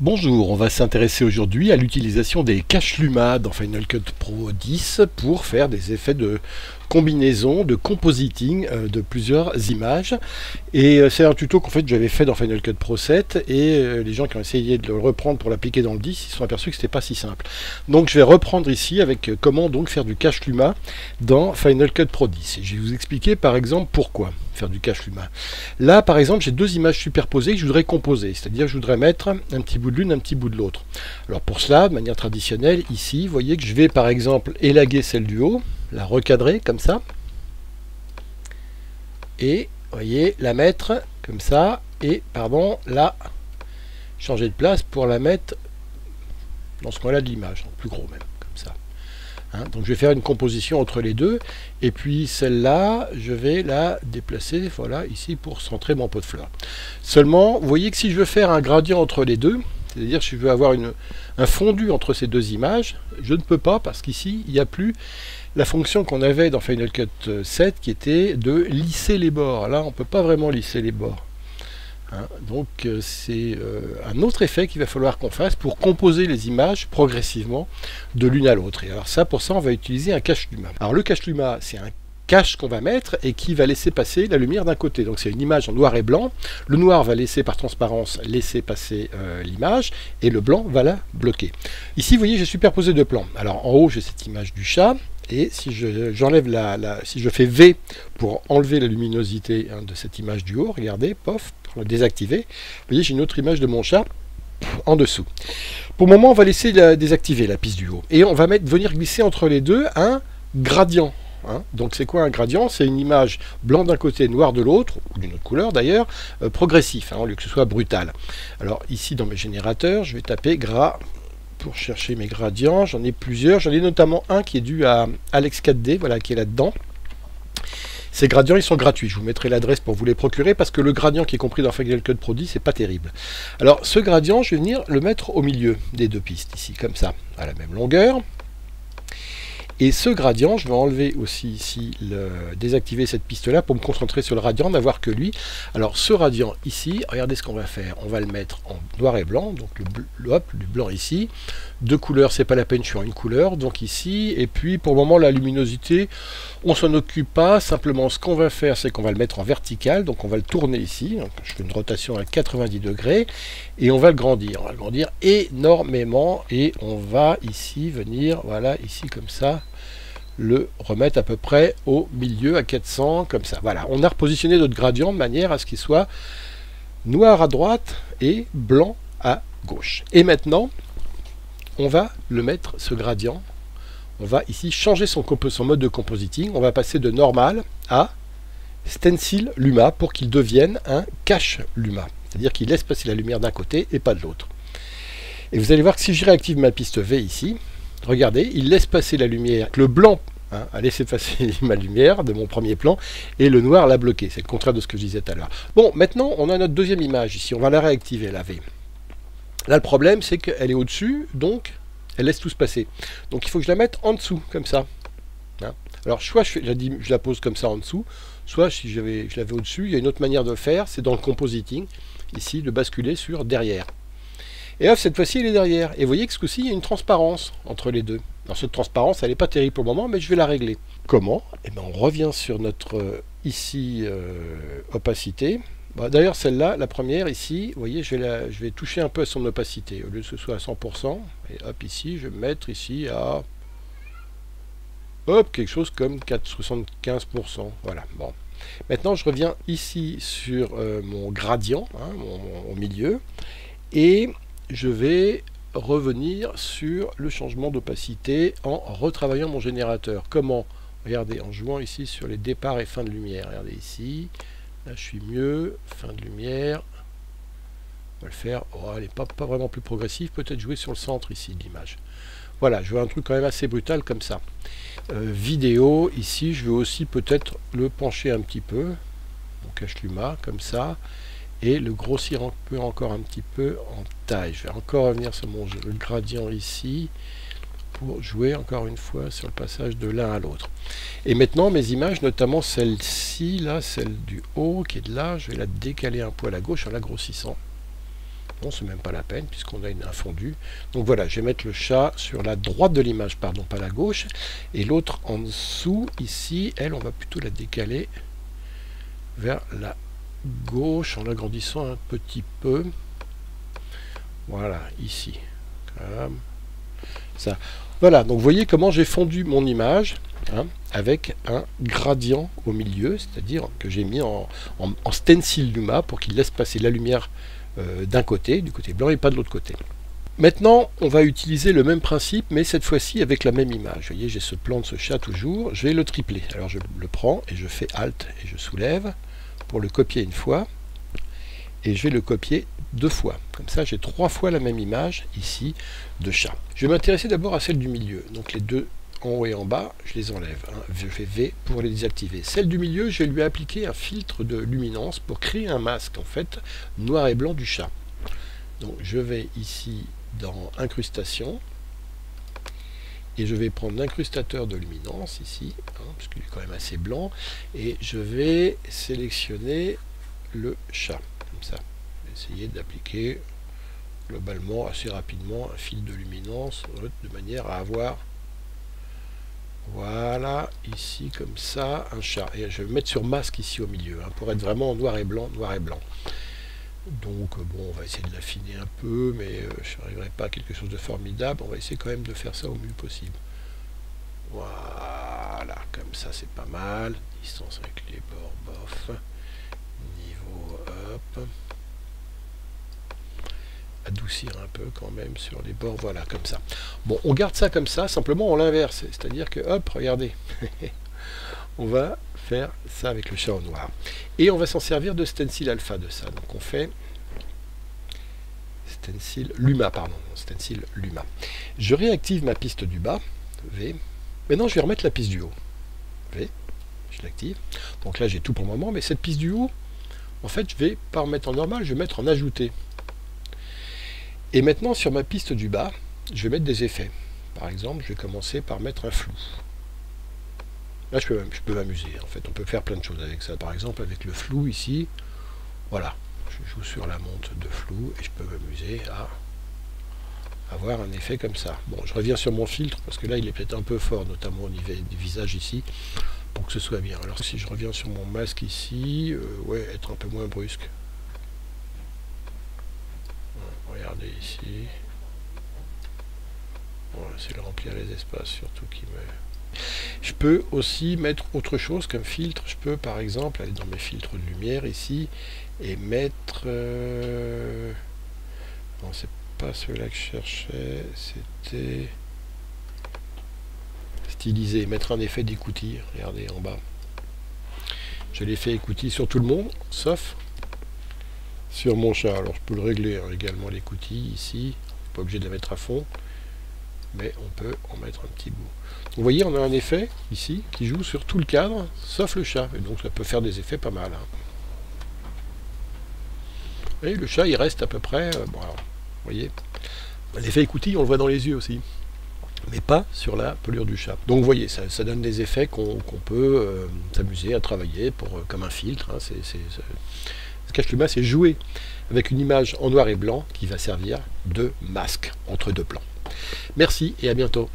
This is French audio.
Bonjour, on va s'intéresser aujourd'hui à l'utilisation des caches Luma dans Final Cut Pro 10 pour faire des effets de combinaison, de compositing de plusieurs images. Et c'est un tuto qu'en fait j'avais fait dans Final Cut Pro 7 et les gens qui ont essayé de le reprendre pour l'appliquer dans le 10, ils se sont aperçus que c'était pas si simple. Donc je vais reprendre ici avec comment donc faire du cache Luma dans Final Cut Pro 10. Et je vais vous expliquer par exemple pourquoi faire du cache Luma. Là par exemple j'ai deux images superposées que je voudrais composer, c'est-à-dire que je voudrais mettre un petit bout de l'une, un petit bout de l'autre. Alors pour cela, de manière traditionnelle, ici, vous voyez que je vais par exemple élaguer celle du haut, la recadrer comme ça, et vous voyez, la mettre comme ça, et pardon, là, changer de place pour la mettre dans ce coin-là de l'image, plus gros même, comme ça. Hein, donc je vais faire une composition entre les deux, et puis celle-là, je vais la déplacer, voilà, ici pour centrer mon pot de fleurs. Seulement, vous voyez que si je veux faire un gradient entre les deux, c'est-à-dire si je veux avoir un fondu entre ces deux images, je ne peux pas parce qu'ici, il n'y a plus la fonction qu'on avait dans Final Cut 7 qui était de lisser les bords. Là, on ne peut pas vraiment lisser les bords. Hein, donc c'est un autre effet qu'il va falloir qu'on fasse pour composer les images progressivement de l'une à l'autre. Et alors ça, pour ça, on va utiliser un cache Luma. Alors le cache Luma, c'est un cache qu'on va mettre et qui va laisser passer la lumière d'un côté. Donc c'est une image en noir et blanc. Le noir va laisser par transparence laisser passer l'image et le blanc va la bloquer. Ici, vous voyez, j'ai superposé deux plans. Alors en haut, j'ai cette image du chat. Et si j'enlève si je fais V pour enlever la luminosité de cette image du haut, regardez, pof, pour le désactiver, vous voyez, j'ai une autre image de mon chat en dessous. Pour le moment, on va laisser désactiver la piste du haut. Et on va venir glisser entre les deux un gradient. Hein. Donc c'est quoi un gradient? C'est une image blanc d'un côté, noir de l'autre, ou d'une autre couleur d'ailleurs, progressif, hein, au lieu que ce soit brutal. Alors ici dans mes générateurs, je vais taper gras pour chercher mes gradients. J'en ai plusieurs, j'en ai notamment un qui est dû à Alex 4D, voilà, qui est là-dedans. Ces gradients, ils sont gratuits. Je vous mettrai l'adresse pour vous les procurer parce que le gradient qui est compris dans Final Cut Pro 10, c'est pas terrible. Alors ce gradient, je vais venir le mettre au milieu des deux pistes, ici, comme ça, à la même longueur. Et ce gradient, je vais enlever aussi ici, désactiver cette piste-là pour me concentrer sur le gradient, n'avoir que lui. Alors ce gradient ici, regardez ce qu'on va faire. On va le mettre en noir et blanc, donc du blanc ici. Deux couleurs, c'est pas la peine, je suis en une couleur, donc ici. Et puis pour le moment, la luminosité, on s'en occupe pas. Simplement, ce qu'on va faire, c'est qu'on va le mettre en vertical, donc on va le tourner ici. Donc, je fais une rotation à 90 degrés et on va le grandir. On va le grandir énormément et on va ici venir, voilà, ici comme ça, le remettre à peu près au milieu à 400 comme ça. Voilà, on a repositionné notre gradient de manière à ce qu'il soit noir à droite et blanc à gauche. Et maintenant, on va le mettre, ce gradient, on va ici changer son mode de compositing. On va passer de normal à stencil Luma pour qu'il devienne un cache Luma. C'est-à-dire qu'il laisse passer la lumière d'un côté et pas de l'autre. Et vous allez voir que si je réactive ma piste V ici, regardez, il laisse passer la lumière. Le blanc a laissé passer ma lumière de mon premier plan et le noir l'a bloqué. C'est le contraire de ce que je disais tout à l'heure. Bon, maintenant, on a notre deuxième image ici. On va la réactiver, la V. Là, le problème, c'est qu'elle est au-dessus, donc elle laisse tout se passer. Donc, il faut que je la mette en dessous, comme ça. Hein. Alors, soit je la pose comme ça en dessous, soit si je l'avais au-dessus, il y a une autre manière de le faire, c'est dans le compositing, ici, de basculer sur derrière. Et hop, cette fois-ci, elle est derrière. Et vous voyez que ce coup-ci, il y a une transparence entre les deux. Alors cette transparence, elle n'est pas terrible pour le moment, mais je vais la régler. Comment? Eh bien, on revient sur notre, ici, opacité. Bon, d'ailleurs, celle-là, la première, ici, vous voyez, je vais toucher un peu à son opacité. Au lieu que ce soit à 100%, et hop, ici, je vais me mettre ici à... Hop, quelque chose comme 75%. Voilà, bon. Maintenant, je reviens ici sur mon gradient, hein, au milieu, et je vais revenir sur le changement d'opacité en retravaillant mon générateur. Comment? Regardez, en jouant ici sur les départs et fins de lumière. Regardez ici, là je suis mieux, fin de lumière. On va le faire, oh, elle n'est pas vraiment plus progressive, peut-être jouer sur le centre ici de l'image. Voilà, je veux un truc quand même assez brutal comme ça. Vidéo, ici je veux aussi peut-être le pencher un petit peu, mon cache Luma, comme ça. Et le grossir encore un petit peu en taille. Je vais encore revenir sur le gradient ici pour jouer encore une fois sur le passage de l'un à l'autre. Et maintenant mes images, notamment celle-ci, là, celle du haut qui est de là, je vais la décaler un peu à la gauche en la grossissant. Non, c'est même pas la peine puisqu'on a un fondu. Donc voilà, je vais mettre le chat sur la droite de l'image, pardon, pas la gauche. Et l'autre en dessous, ici, elle, on va plutôt la décaler vers la gauche en l'agrandissant un petit peu. Voilà, ici. Comme ça. Voilà, donc vous voyez comment j'ai fondu mon image avec un gradient au milieu, c'est-à-dire que j'ai mis en stencil Luma pour qu'il laisse passer la lumière d'un côté, du côté blanc, et pas de l'autre côté. Maintenant, on va utiliser le même principe, mais cette fois-ci avec la même image. Vous voyez, j'ai ce plan de ce chat toujours, je vais le tripler. Alors je le prends et je fais Alt et je soulève pour le copier une fois, et je vais le copier 2 fois. Comme ça, j'ai 3 fois la même image ici de chat. Je vais m'intéresser d'abord à celle du milieu. Donc les deux en haut et en bas, je les enlève. Je fais V pour les désactiver. Celle du milieu, je vais lui appliquer un filtre de luminance pour créer un masque, en fait, noir et blanc du chat. Donc je vais ici dans Incrustation, et je vais prendre l'incrustateur de luminance ici, parce qu'il est quand même assez blanc, et je vais sélectionner le chat, comme ça. Essayer d'appliquer globalement assez rapidement un fil de luminance de manière à avoir, voilà, ici comme ça, un chat. Et je vais mettre sur masque ici au milieu, pour être vraiment en noir et blanc, noir et blanc. Donc bon, on va essayer de l'affiner un peu, mais je n'arriverai pas à quelque chose de formidable. On va essayer quand même de faire ça au mieux possible. Voilà, comme ça c'est pas mal. Distance avec les bords, bof. Niveau, hop. Adoucir un peu quand même sur les bords, voilà, comme ça. Bon, on garde ça comme ça, simplement on l'inverse, c'est-à-dire que, hop, regardez, on va faire ça avec le chat au noir. Et on va s'en servir de stencil alpha de ça. Donc on fait stencil Luma, pardon, stencil Luma. Je réactive ma piste du bas, V. Maintenant je vais remettre la piste du haut, V, je l'active. Donc là j'ai tout pour le moment, mais cette piste du haut, en fait je vais pas remettre en normal, je vais mettre en ajouté. Et maintenant, sur ma piste du bas, je vais mettre des effets. Par exemple, je vais commencer par mettre un flou. Là, je peux m'amuser. En fait, on peut faire plein de choses avec ça. Par exemple, avec le flou ici, voilà. Je joue sur la monte de flou et je peux m'amuser à avoir un effet comme ça. Bon, je reviens sur mon filtre parce que là, il est peut-être un peu fort, notamment au niveau du visage ici, pour que ce soit bien. Alors, si je reviens sur mon masque ici, ouais, être un peu moins brusque. Regardez ici. Voilà, c'est le remplir les espaces surtout qui me... Je peux aussi mettre autre chose comme filtre. Je peux par exemple aller dans mes filtres de lumière ici et mettre... Non, c'est pas ceux-là que je cherchais. C'était... styliser, mettre un effet d'écoutille. Regardez en bas. Je l'ai fait écoutille sur tout le monde, sauf... sur mon chat. Alors je peux le régler également l'écoutille ici, pas obligé de la mettre à fond, mais on peut en mettre un petit bout. Vous voyez, on a un effet ici qui joue sur tout le cadre, sauf le chat, et donc ça peut faire des effets pas mal. Et le chat il reste à peu près, bon alors, vous voyez, l'effet écoutille on le voit dans les yeux aussi, mais pas sur la pelure du chat. Donc vous voyez, ça donne des effets qu'on peut s'amuser à travailler comme un filtre. Sketch Luma, c'est jouer avec une image en noir et blanc qui va servir de masque entre deux plans. Merci et à bientôt.